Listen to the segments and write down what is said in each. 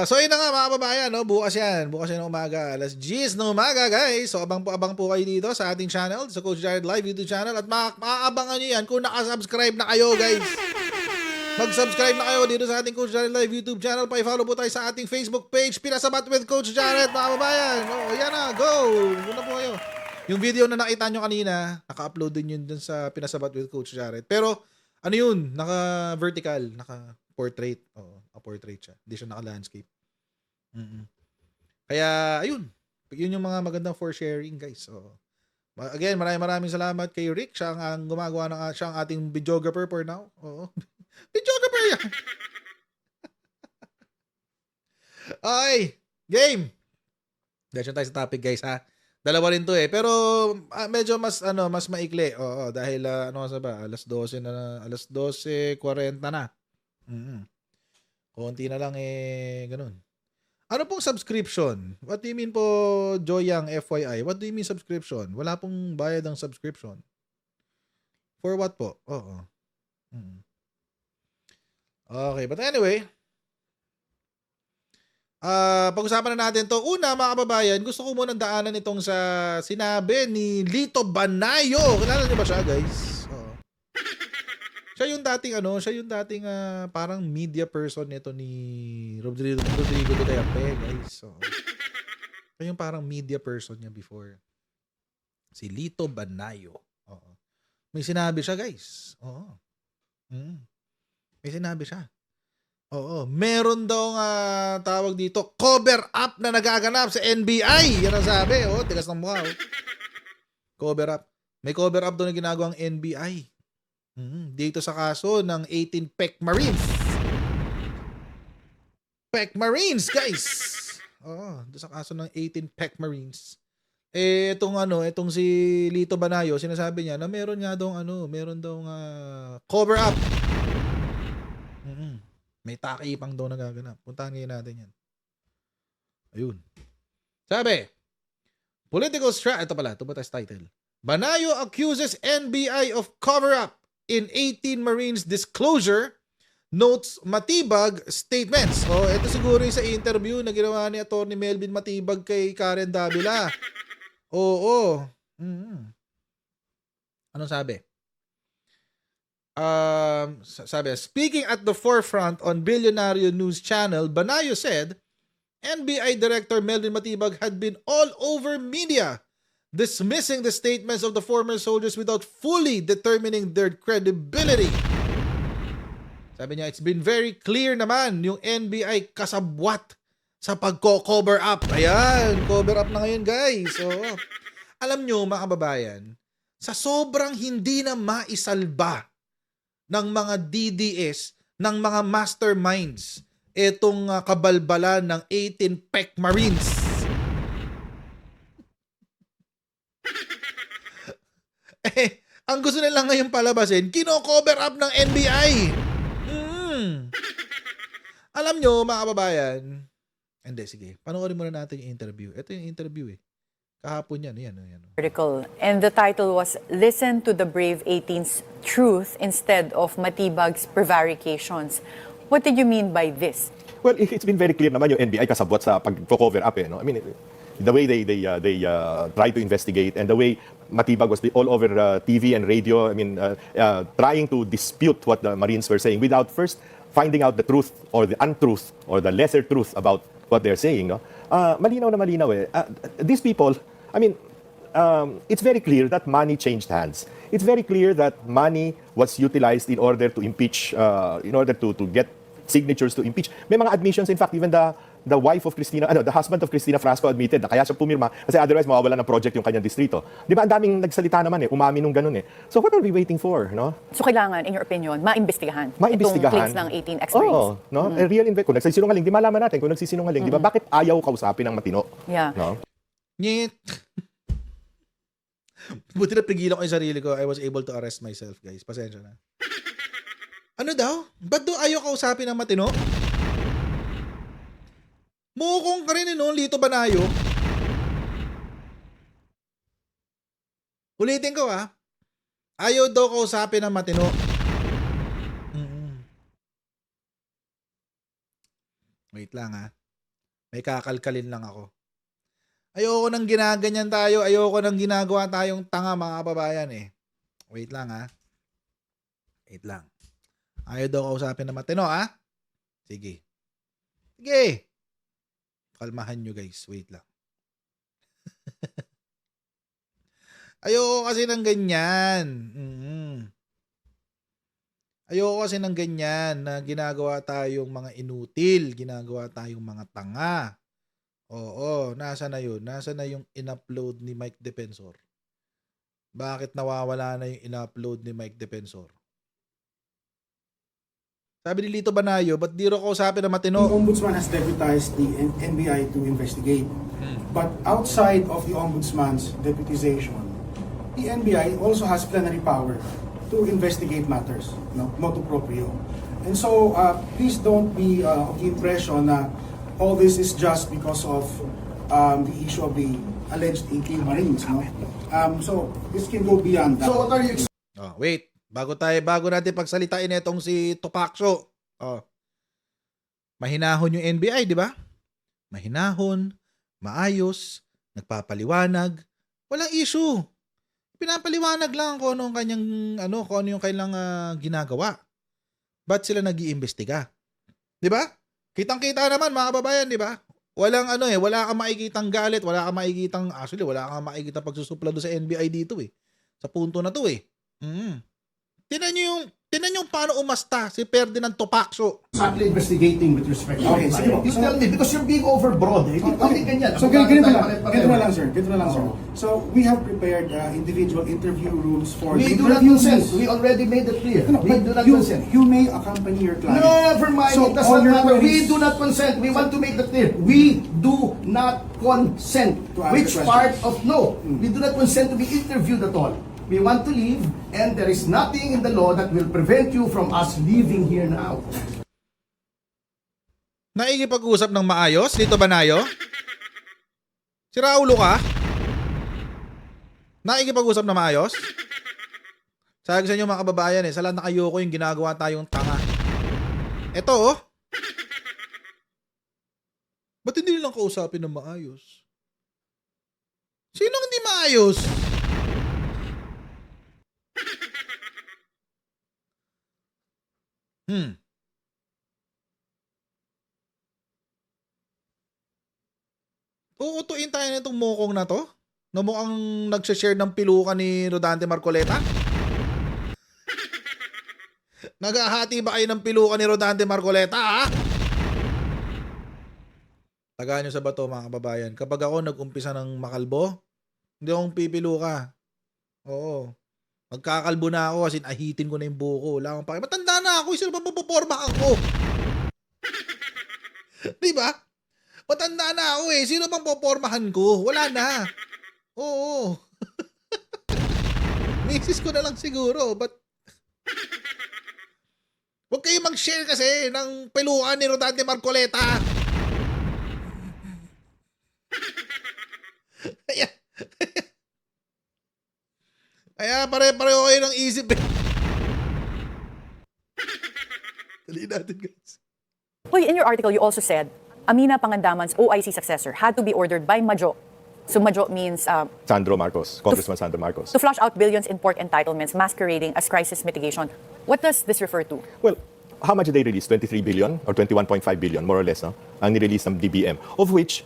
So ayun na nga mga kababayan, no? Bukas yan ng umaga, alas 10 ng umaga guys. So abang po kayo dito sa ating channel, sa Coach Jared Live YouTube channel. At maaabangan nyo yan kung nakasubscribe na kayo guys. Mag-subscribe na kayo dito sa ating Coach Jared Live YouTube channel. Pa-follow po tayo sa ating Facebook page, Pinasabat with Coach Jared mga kababayan. Oh, yan na, go! Muna po kayo. Yung video na nakita nyo kanina, naka-upload din yun dun sa Pinasabat with Coach Jared. Pero ano yun, naka-vertical, naka-portrait. Oo, portrait siya. Hindi siya naka-landscape. Kaya, ayun. Yun yung mga magandang for sharing, guys. So, again, maraming salamat kay Rick. Siya ang gumagawa siya ang ating videographer for now. Oo. Videographer yan. Okay. Game. Diyan tayo sa topic, guys, ha. Dalawa rin to eh. Pero medyo mas maikli. Oo, dahil alas 12 na, alas 12:40 na. Konti na lang ganun. Ano pong subscription? What do you mean po, Joyang FYI? What do you mean subscription? Wala pong bayad ang subscription. For what po? Oo. Okay, but anyway, pag-usapan na natin to. Una, mga kababayan, gusto ko munang daanan itong sa sinabi ni Lito Banayo. Kilala niyo ba siya, guys? Oo. Siya yung dating parang media person nito ni Rodrigo Duterte, guys. So, siya yung parang media person niya before. Si Lito Banayo. Oo. May sinabi siya, guys. Oo. May sinabi siya. Oo. Meron daw tawag dito, cover up na nagaganap sa NBI. Yan ang sabi. Oh, tigas ng mukha. Oh. Cover up. May cover up daw na ginagawang NBI. Dito sa kaso ng 18 Peck Marines. Peck Marines, guys. Oo, dito sa kaso ng 18 Peck Marines. Itong si Lito Banayo, sinasabi niya na meron daw cover up. May takipang daw nagaganap. Puntahan ngayon natin yan. Ayun. Sabi, political strategy. Ito ba tayo title? Banayo accuses NBI of cover up in 18 Marines disclosure, notes Matibag statements. So, ito siguro yung sa interview na ginawa ni Atty. Melvin Matibag kay Karen Davila. Oo. Anong sabi? Sabi, speaking at the forefront on Billionario News Channel, Banayo said, NBI Director Melvin Matibag had been all over media, dismissing the statements of the former soldiers without fully determining their credibility. Sabi niya, it's been very clear naman yung NBI kasabwat sa pagko-cover up. Ayan, cover up na ngayon, guys. So, alam nyo, mga kababayan, sa sobrang hindi na maisalba ng mga DDS, ng mga masterminds, itong kabalbalan ng 18 Peck Marines. Ang gusto nila ngayon palabasin, kino-cover up ng NBI. Alam nyo, mga kababayan, hindi, sige, panoorin muna natin yung interview. Ito yung interview Kahapon yan. Article. And the title was, Listen to the Brave 18's Truth instead of Matibag's Prevarications. What did you mean by this? Well, it's been very clear naman yung NBI kasabwat sa pag-cover up. No? I mean, the way they try to investigate and the way Matibag was all over TV and radio, I mean, trying to dispute what the Marines were saying without first finding out the truth or the untruth or the lesser truth about what they're saying. No? Malinaw na malinaw these people, I mean, it's very clear that money changed hands. It's very clear that money was utilized in order to impeach, in order to get signatures to impeach. May mga admissions, in fact, even the wife of Cristina, the husband of Cristina Frasco admitted na kaya siya pumirma kasi otherwise mawawala ng project yung kanyang distrito. Di ba, ang daming nagsalita naman umamin nung ganun So what are we waiting for, no? So kailangan, in your opinion, maimbestigahan itong claims ng 18 ex-Marines? Oo, no? Real kung nagsisinungaling, di malaman natin kung nagsisinungaling, di ba? Bakit ayaw kausapin ng matino? Yeah. No? Nyet. Buti na pigilan ko yung sarili ko. I was able to arrest myself, guys. Pasensya na. Ano daw? Ba't daw ayaw kausapin ng matino? Mukong ka rin Lito Banayo. Ulitin ko Ayaw daw kausapin ng matino. Wait lang ha. May kakalkalin lang ako. Ayoko nang ginaganyan tayo. Ayoko nang ginagawa tayong tanga mga kababayan eh. Wait lang ha. Wait lang. Ayaw daw kausapin na matino ha. Sige. Sige. Kalmahan nyo guys. Wait lang. Ayoko kasi ng ganyan. Ayoko kasi ng ganyan na ginagawa tayong mga inutil, ginagawa tayong mga tanga. Oo, nasa na yun? Nasa na yung in-upload ni Mike Defensor? Bakit nawawala na yung in-upload ni Mike Defensor? Sabi ni Lito Banayo, ba't di ro kausapin na The matino? Ombudsman has deputized the NBI to investigate. But outside of the Ombudsman's deputization, the NBI also has plenary power to investigate matters, motu proprio. And so, please don't be of the impression na all this is just because of the issue of the alleged 18 Marines. So, this can go beyond that. So, what are you Oh, wait. Bago natin pagsalitain itong si Tupacso. Oh. Mahinahon yung NBI, di ba? Mahinahon, maayos, nagpapaliwanag, walang issue. Pinapaliwanag lang kung ano yung kailang ginagawa. Ba't sila nag-iimbestiga? 'Di ba? Kitang-kita naman mga kababayan, 'di ba? Wala kang makikitang galit, wala kang makikitang pagsusuplado sa NBI dito eh. Sa punto na 'to eh. Tingnan niyo paano umasta si Ferdinand Tupacso. Exactly investigating with respect to Okay, sige. You tell me, because you're being overbroad. Hindi ganyan. So, ganito na lang, sir. So, we have prepared individual interview rooms for We the do not interviews. consent. We already made it clear. No, We but do not you, consent. you may accompany your client. Never mind. So, It does all not your matter. We queries- do not consent. We want to make that clear. We do not consent. To ask Which the part questions. of no? We do not consent to be interviewed at all. We want to leave, and there is nothing in the law that will prevent you from us leaving here now. Naikipag-usap ng maayos, Lito Banayo? Si Raulo ka? Naikipag-usap ng maayos? Sabi ko sa inyo mga kababayan sa lahat na ayoko yung ginagawa tayong tanga. Eto oh. Ba't hindi nilang kausapin ng maayos? Sinong hindi maayos? Uutuin tayo nitong mokong na to? Na mukhang nag-share ng pilukan ni Rodante Marcoleta? Naghahati ba kayo ng pilukan ni Rodante Marcoleta, ha? Tagaan nyo sa bato, mga kababayan. Kapag ako nag-umpisa ng makalbo, hindi akong pipiluka. Oo. Magkakalbo na ako, as in ahitin ko na yung buko. Wala akong pake. Matanda na ako, sino pa mapoporma ako? Diba? Matanda na ako eh. Sino bang popormahan ko? Wala na. Oo. Misis ko na lang siguro. But huwag kayo mag-share kasi ng pelukan ni Rodante Marcoleta. Kaya pare-pareho kayo ng isip eh. Dali natin guys. Hoy, in your article, you also said Amina Pangandaman's OIC successor had to be ordered by Majo. So Majo means Sandro Marcos, Congressman Sandro Marcos. to flush out billions in pork entitlements masquerading as crisis mitigation. What does this refer to? Well, how much did they release? 23 billion or 21.5 billion, more or less, no? Ang nirelease ng DBM, of which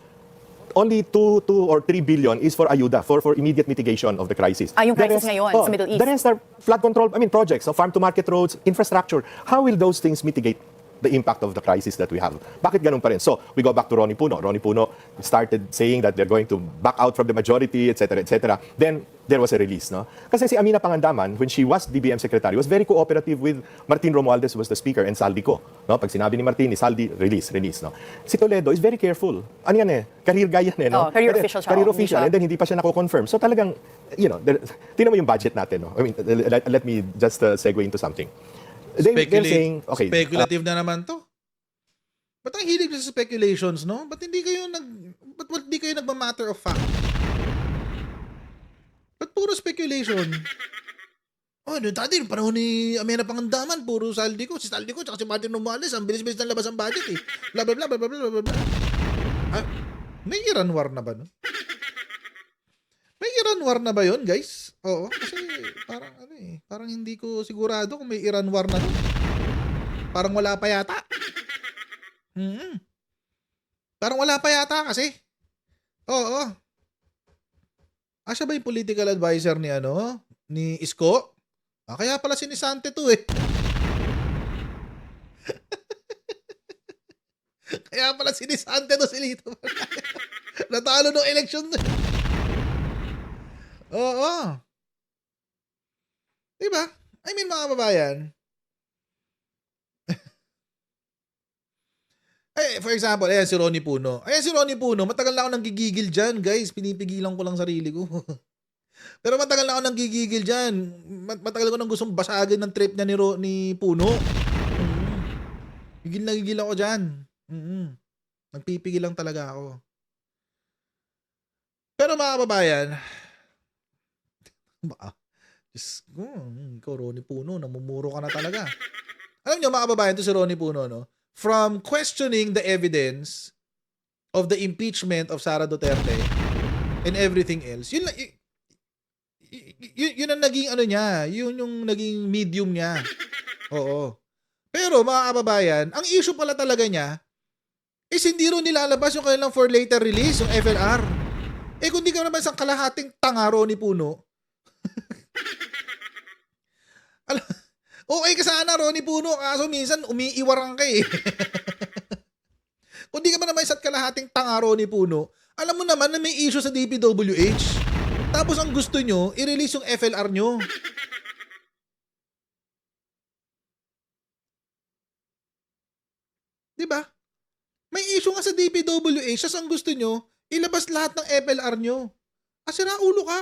only 2 or 3 billion is for ayuda, for immediate mitigation of the crisis. Yung The crisis rest- ngayon sa Middle East. The rest are flood control, projects, so farm-to-market roads, infrastructure. How will those things mitigate the impact of the crisis that we have? Bakit ganun pa rin? So, we go back to Ronnie Puno. Ronnie Puno started saying that they're going to back out from the majority, etc., etc. Then, there was a release, no? Kasi si Amina Pangandaman, when she was DBM secretary, was very cooperative with Martin Romualdez, who was the speaker, and Saldico. No? Pag sinabi ni Martin, ni Saldi, release, no? Si Toledo is very careful. Ano yan eh? Career guy yan eh, no? Career And then, official siya. Career Hindi official. siya- And then, hindi pa siya nako-confirm. So, talagang, tingnan mo yung budget natin, no? Let me just segue into something. They're saying, okay, Speculative na naman to. Ba't ang hilig nyo sa speculations, no? Ba't hindi kayo nagma-matter of fact? Ba't puro speculation? Oh, no, dati, yung panahon ni Amena Pangandaman, puro si Saldi ko, tsaka si Martin Romualdez, ang bilis-bilis ng labas ang budget eh. Blah, blah, blah, blah, blah, blah, blah, blah. Ah, may Iran war na ba, no? May Iran war na ba yun, guys? Oo, kasi parang parang hindi ko sigurado kung may Iran war na nun. Parang wala pa yata. Parang wala pa yata kasi. Oo. Siya ba yung political advisor ni Isko? Kaya pala sinisante to eh. Kaya pala sinisante to si Lito. Natalo ng eleksyon. Oo. Diba? I mean, mga kababayan. For example, ayan si Ronnie Puno. Ayan si Ronnie Puno, matagal na ako nanggigigil dyan, guys. Pinipigilan ko lang sarili ko. Pero matagal na ako nanggigigil dyan. Matagal ko nang gustong basagin ng trip niya ni Puno. Gigil na gigil ako dyan. Nagpipigil lang talaga ako. Pero mga kababayan, Diyos ko, ikaw Ronnie Puno, namumuro ka na talaga. Alam nyo mga kababayan, ito si Ronnie Puno, no? From questioning the evidence of the impeachment of Sara Duterte and everything else, yun ang naging niya, yun yung naging medium niya. Oo. Pero mga kababayan, ang issue pala talaga niya is hindi rin nilalabas yung kanilang for later release, yung FLR. Kung di ka naman isang kalahating tanga, Ronnie Puno, okay ka sana, Ronnie Puno, kaso minsan umiiwarang ka eh. Kung di ka naman isang kalahating tanga, Ronnie Puno, alam mo naman na may issue sa DPWH. Tapos ang gusto nyo, i-release yung FLR nyo. Diba? May issue nga sa DPWH, tas ang gusto nyo, ilabas lahat ng FLR nyo. Sira ulo ka.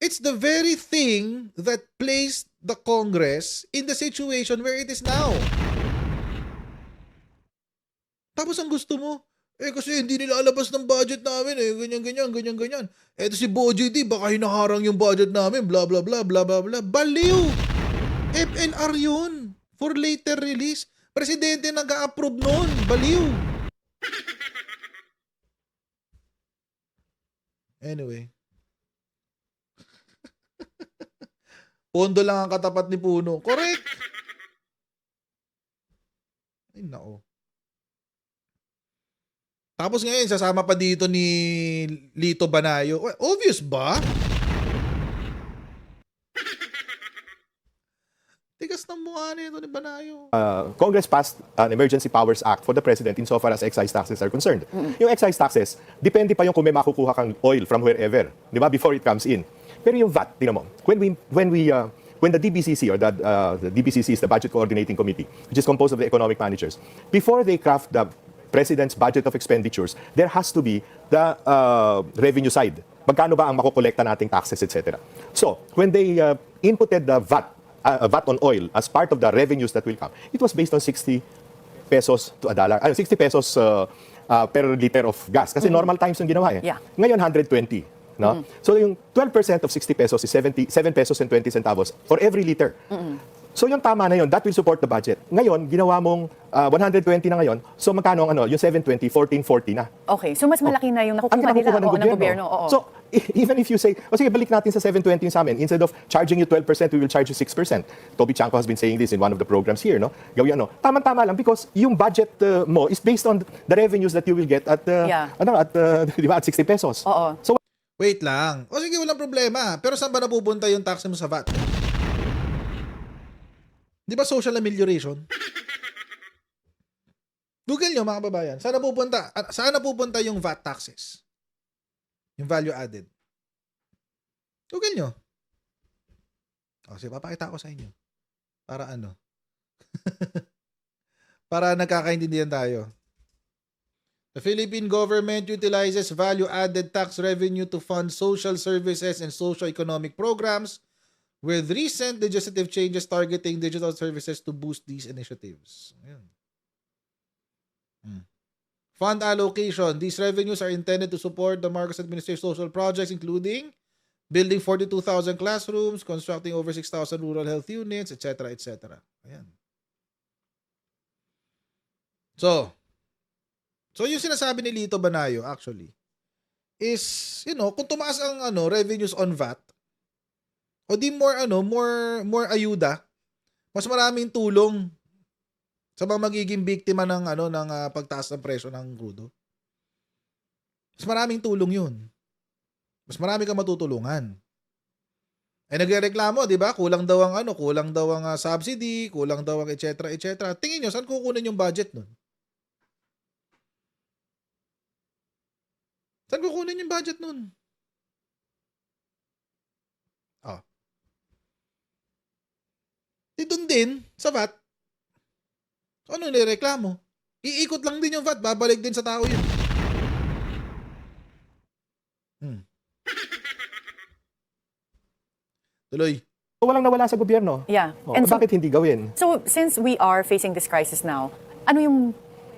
It's the very thing that placed the Congress in the situation where it is now. Tapos ang gusto mo, kasi hindi nilalabas ng budget namin ganyan. Eto si Bojo D, baka hinaharang yung budget namin, blah blah blah blah blah blah. Baliw! FLR yun. For later release. Presidente nag-a-approve nun. Baliw! Anyway. Pondo lang ang katapat ni Puno. Correct! Ay, nako. Tapos ngayon, sasama pa dito ni Lito Banayo. Obvious ba? Tigas ng mukha nito ni Banayo. Congress passed an Emergency Powers Act for the President insofar as excise taxes are concerned. Yung excise taxes, depende pa yung kung may makukuha kang oil from wherever, di ba, before it comes in. Pero yung VAT, tingnan mo, when the DBCC, or the DBCC is the Budget Coordinating Committee, which is composed of the economic managers, before they craft the President's budget of expenditures, there has to be the revenue side. Magkano ba ang makukolekta nating taxes, etc. So, when they inputted the VAT on oil as part of the revenues that will come, it was based on 60 pesos to $1. 60 pesos per liter of gas. Kasi normal times yung ginawa eh. Yeah. Ngayon, 120. No? So yung 12% of 60 pesos is 7 pesos and 20 centavos for every liter. So yung tama na yun, that will support the budget. Ngayon, ginawa mong 120 na ngayon, so magkano ang yung 720, 1440 na. Okay, so mas malaki na yung Ang nakukuha nila nakukuha ng gobyerno. Oo. So, even if you say, sige, balik natin sa 720 yung sa amin, instead of charging you 12%, we will charge you 6%. Toby Chanco has been saying this in one of the programs here, no? Gawin tama-tama lang because yung budget mo is based on the revenues that you will get at di ba, at 60 pesos. Oo. So, Wait lang. Sige, walang problema. Pero saan ba napupunta yung tax mo sa VAT? Di ba social amelioration? Google nyo mga kababayan. Saan napupunta yung VAT taxes? Yung value added. Google nyo. Sige, papakita ko sa inyo. Para para nagkakaintindihan tayo. The Philippine government utilizes value-added tax revenue to fund social services and socio-economic programs with recent legislative changes targeting digital services to boost these initiatives. Ayan. Fund allocation. These revenues are intended to support the Marcos administration's social projects, including building 42,000 classrooms, constructing over 6,000 rural health units, etc., etc. Ayan. So yung sinasabi ni Lito Banayo actually is, kung tumaas ang revenues on VAT, o di more ayuda, mas maraming tulong sa mga magiging biktima ng pagtaas ng presyo ng crudo. Mas maraming tulong 'yun. Mas marami kang matutulungan. Ay nagrereklamo, 'di ba? Kulang daw ang subsidy, kulang daw ang etc. etc. Tingin niyo saan kukunin yung budget nun? Saan kukunin yung budget nun? Doon din sa VAT. So, ano nireklamo? Iikot lang din yung VAT, babalik din sa tao yun. Tuloy. So, walang nawala sa gobyerno. Yeah. Oh, And so- bakit hindi gawin? So, since we are facing this crisis now, ano yung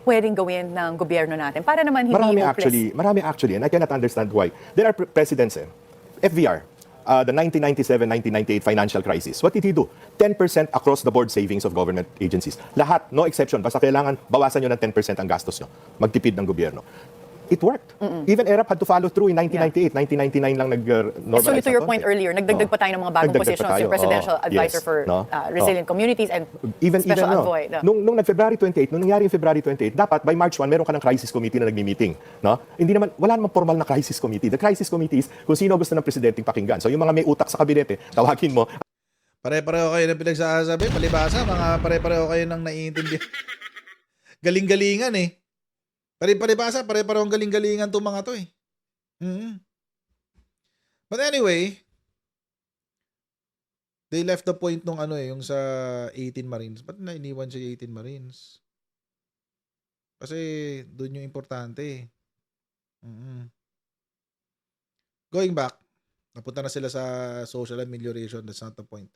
pwedeng gawin ng gobyerno natin para naman hindi hopeless? Marami actually, and I cannot understand why. There are precedents. FVR, the 1997-1998 financial crisis. What did he do? 10% across the board savings of government agencies. Lahat, no exception. Basta kailangan bawasan nyo ng 10% ang gastos nyo. Magtipid ng gobyerno. It worked. Even ERAP had to follow through in 1998. 1999 lang nag-normalize. So to your point earlier, nagdagdag pa tayo ng mga bagong Nagdagdag pa positions, tayo. yung Presidential Advisor Yes. for No? Resilient Communities and Even Special no. Envoy. No? Nung nag-February 28, nung nangyari yung February 28, dapat by March 1 meron ka ng crisis committee na nagmi-meeting, no? Hindi naman wala namang formal na crisis committee. The crisis committee is kung sino gusto ng presidenteng pakinggan. So yung mga may utak sa kabinete, tawagin mo. Pare-pareho kayo ng pinagsasabi, palibasa, mga pare-pareho kayo ng naiintindihan. Galing-galingan eh. Pare-parehong galing-galingan itong mga to eh. But anyway, they left the point nung yung sa 18 Marines. Ba't na iniwan siya 18 Marines? Kasi doon yung importante eh. Going back, napunta na sila sa social amelioration. That's not the point.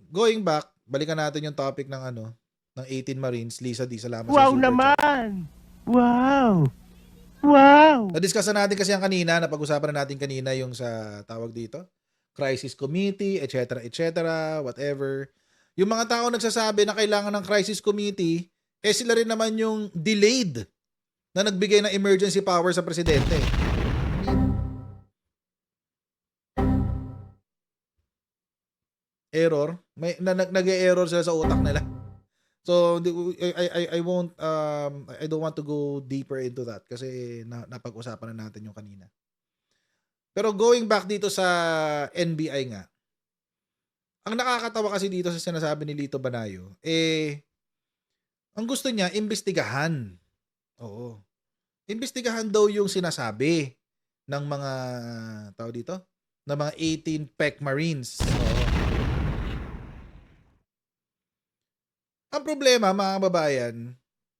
Going back, balikan natin yung topic ng ng 18 Marines. Lisa D, salamat sa super chat. naman! Wow! Wow! Na-discuss na natin kasi kanina, napag-usapan na natin kanina yung sa tawag dito, crisis committee, etc., etc., whatever. Yung mga tao nagsasabi na kailangan ng crisis committee, sila rin naman yung delayed na nagbigay ng emergency power sa presidente. Error. Nag-error sila sa utak nila. So I won't I don't want to go deeper into that kasi napag-usapan na natin yung kanina. Pero going back dito sa NBI nga. Ang nakakatawa kasi dito sa sinasabi ni Lito Banayo, ang gusto niya imbestigahan. Oo. Imbestigahan daw yung sinasabi ng mga tao dito, ng mga 18 PEC Marines. Oo. Ang problema, mga kababayan,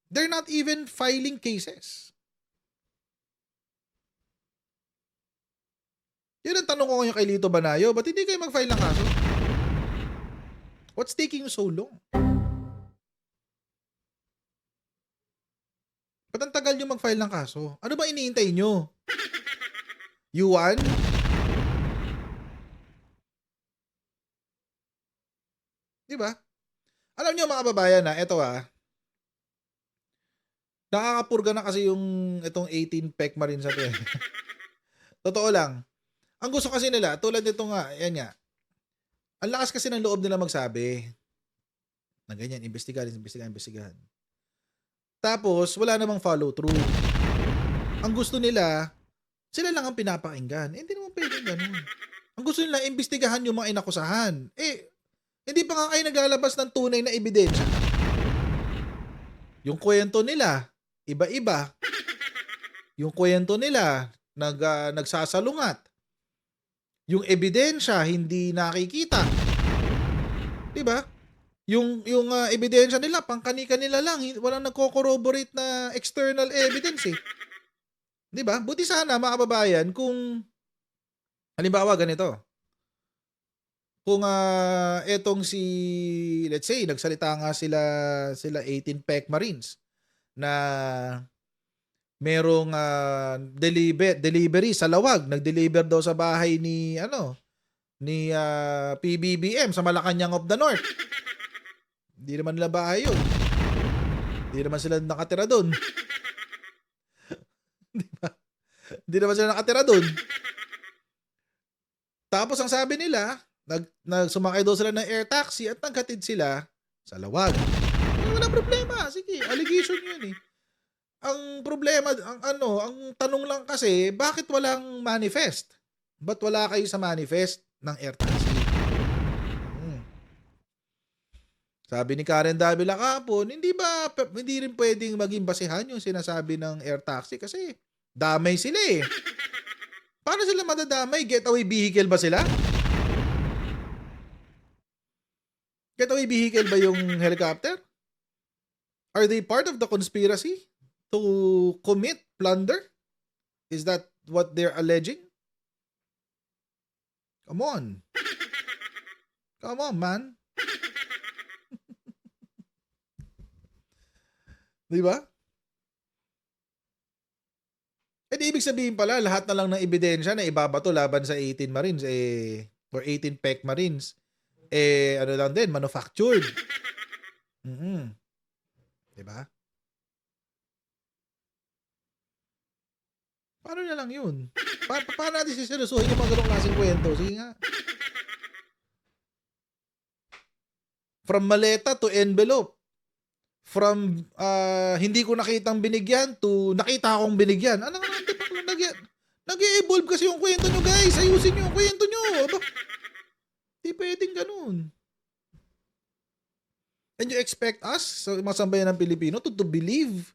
they're not even filing cases. Yun ang tanong ko ngayon kay Lito Banayo, ba't hindi kayo mag-file ng kaso? What's taking you so long? Ba't ang tagal nyo mag-file ng kaso? Ano ba iniintay nyo? Yuan? Diba? Alam niyo mga kababayan na ito nakakapurga na kasi yung itong 18 PEC Marines natin. Totoo lang. Ang gusto kasi nila, tulad nito nga, yan nga. Ang lakas kasi ng loob nila magsabi na ganyan, investigahan. Tapos, wala namang follow through. Ang gusto nila, sila lang ang pinapakinggan. Hindi naman pwedeng ganun. Ang gusto nila, imbestigahan yung mga inakusahan. Hindi pa nga kayo naglalabas ng tunay na ebidensya. Yung kwento nila, iba-iba. Yung kwento nila, nagsasalungat. Yung ebidensya, hindi nakikita. Diba? Yung ebidensya nila, pangkani-kanila lang. Walang nagko-corroborate na external evidence eh. Diba? Buti sana mga kababayan kung halimbawa ganito. Kung etong let's say, nagsalita nga sila 18 PEC Marines na merong delivery sa Lawag. Nag-deliver daw sa bahay ni PBBM sa Malacanang of the North. Hindi naman nila bahay yun. Hindi naman sila nakatira doon. Di ba? Hindi naman sila nakatira doon. Tapos ang sabi nila, sumakay daw sila ng air taxi at naghatid sila sa Lawag. Wala problema. Sige, allegation yun eh. Ang problema, ang tanong lang kasi, bakit walang manifest? Ba't wala kayo sa manifest ng air taxi? Sabi ni Karen Davila kahapon, hindi rin pwedeng maging basehan yung sinasabi ng air taxi kasi damay sila eh. Paano sila madadamay? Getaway vehicle ba sila? Getaway vehicle ba yung helicopter? Are they part of the conspiracy to commit plunder? Is that what they're alleging? Come on. Come on, man. Di ba? Eh di ibig sabihin pala, lahat na lang ng ebidensya na ibabato laban sa 18 Marines or 18 PEC Marines ano lang din, manufactured. Di ba? Paano na lang yun? Paano natin siseryosohin yung mga ganong klaseng kwento? Sige nga. From maleta to envelope. From hindi ko nakitang binigyan to nakita akong binigyan. Ano nga natin pa nag-e-evolve kasi yung kwento nyo, guys. Ayusin nyo yung kwento nyo. Aba, di pwedeng ganun. And you expect us, sa mga sambayan ng Pilipino, to believe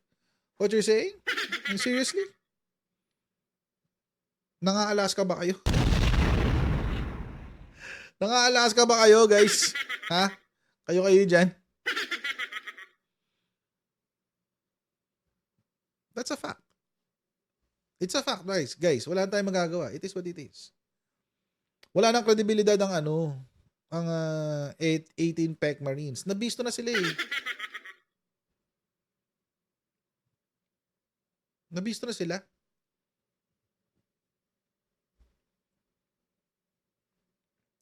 what you're saying? Seriously? Nanga-Alaska ba kayo? Nanga-Alaska ba kayo, guys? Ha? Kayo dyan? That's a fact. It's a fact, guys. Guys, wala tayong magagawa. It is what it is. Wala nang kredibilidad ang ang 18 PEC Marines. Nabisto na sila eh. Nabisto na sila.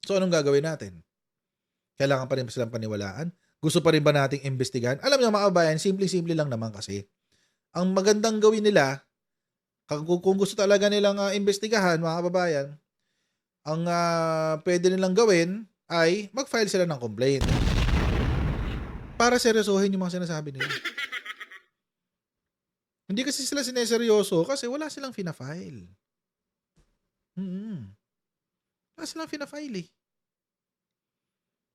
So, anong gagawin natin? Kailangan pa rin silang paniwalaan? Gusto pa rin ba nating imbestigahan? Alam niyo mga kabayan, simple-simple lang naman kasi. Ang magandang gawin nila, kung gusto talaga nilang imbestigahan, mga kababayan, ang pwede nilang gawin ay mag-file sila ng complaint. Para seryosohin yung mga sinasabi nila. Hindi kasi sila sineseryoso kasi wala silang fina-file. Wala silang fina-file eh.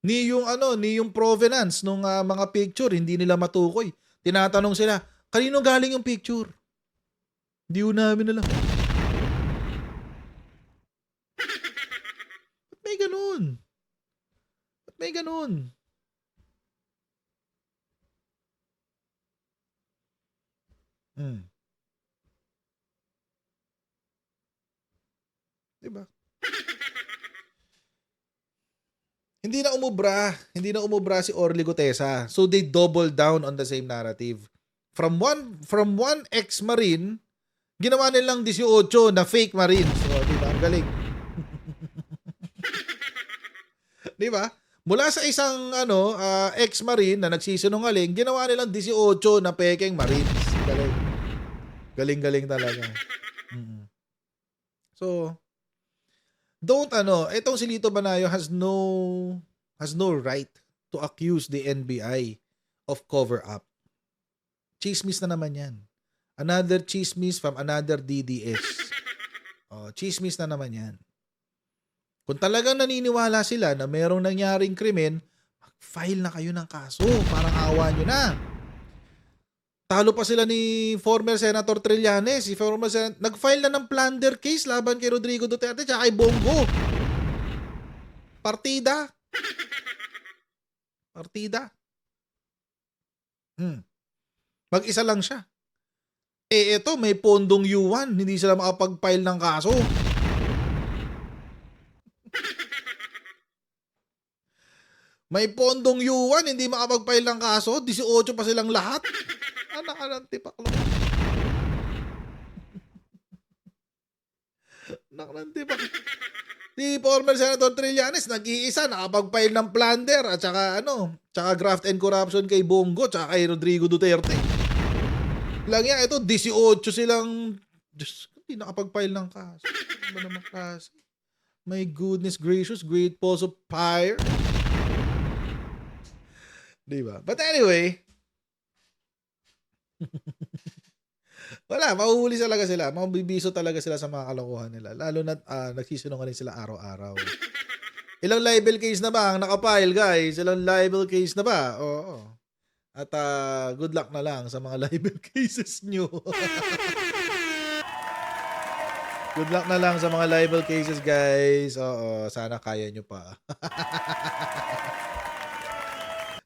Ni yung provenance ng mga picture, hindi nila matukoy. Tinatanong sila, kanino galing yung picture? Hindi ko namin alam. Ba't may ganun? Ba't may ganun? Diba? Hindi na umubra si Orly Gutesa. So they double down on the same narrative. From one ex-marine, ginawa nilang 18 na fake marines. So, diba? Ang galing. Diba? Mula sa isang ex-marine na nagsisinungaling, ginawa nilang 18 na pekeng marines. Galing. Galing-galing talaga. So, itong si Lito Banayo has no right to accuse the NBI of cover-up. Chismis na naman yan. Another chismis from another DDS. Chismis na naman yan. Kung talagang naniniwala sila na mayroong nangyaring krimen, mag-file na kayo ng kaso. Parang awa nyo na. Talo pa sila ni former Senator Trillanes. Nag-file na ng plunder case laban kay Rodrigo Duterte at kay Bongo. Partida. Mag-isa lang siya. Ito, may pondong yuan. Hindi sila makapag-file ng kaso. May pondong yuan, hindi makapag-file ng kaso. 18 pa silang lahat. Anak ka ng tipaklong. Anak ng tipaklong. Si former Senator Trillanes, nag-iisa, nakapag-file ng plunder at saka tsaka graft and corruption kay Bongo tsaka kay Rodrigo Duterte. Lang yan, ito, 18 silang, Diyos, hindi nakapag-file ng kaso. Ano ba naman kaso? My goodness gracious, great balls of fire. Diba? But anyway, wala, mahuhuli talaga sila. Mabibiso talaga sila sa mga kalokohan nila. Lalo na nagsisinungaling sila araw-araw. Ilang libel case na ba ang nakapile, guys? Ilang libel case na ba? Oo. At good luck na lang sa mga libel cases nyo. Good luck na lang sa mga libel cases, guys. Oo, sana kaya nyo pa.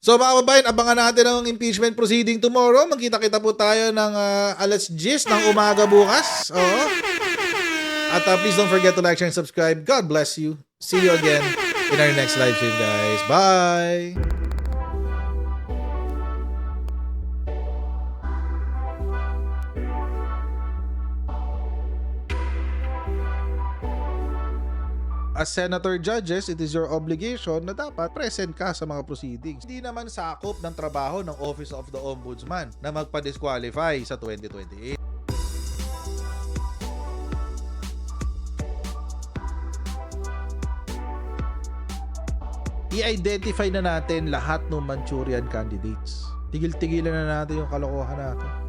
So mga kababayan, abangan natin ang impeachment proceeding tomorrow. Magkita-kita po tayo ng alas 10 ng umaga bukas. Oo. At please don't forget to like, share, and subscribe. God bless you. See you again in our next live stream, guys. Bye! As senator judges, it is your obligation na dapat present ka sa mga proceedings. Hindi naman sakop ng trabaho ng Office of the Ombudsman na magpa-disqualify sa 2028. I-identify na natin lahat ng Manchurian candidates. Tigil-tigilan na natin yung kalokohan natin.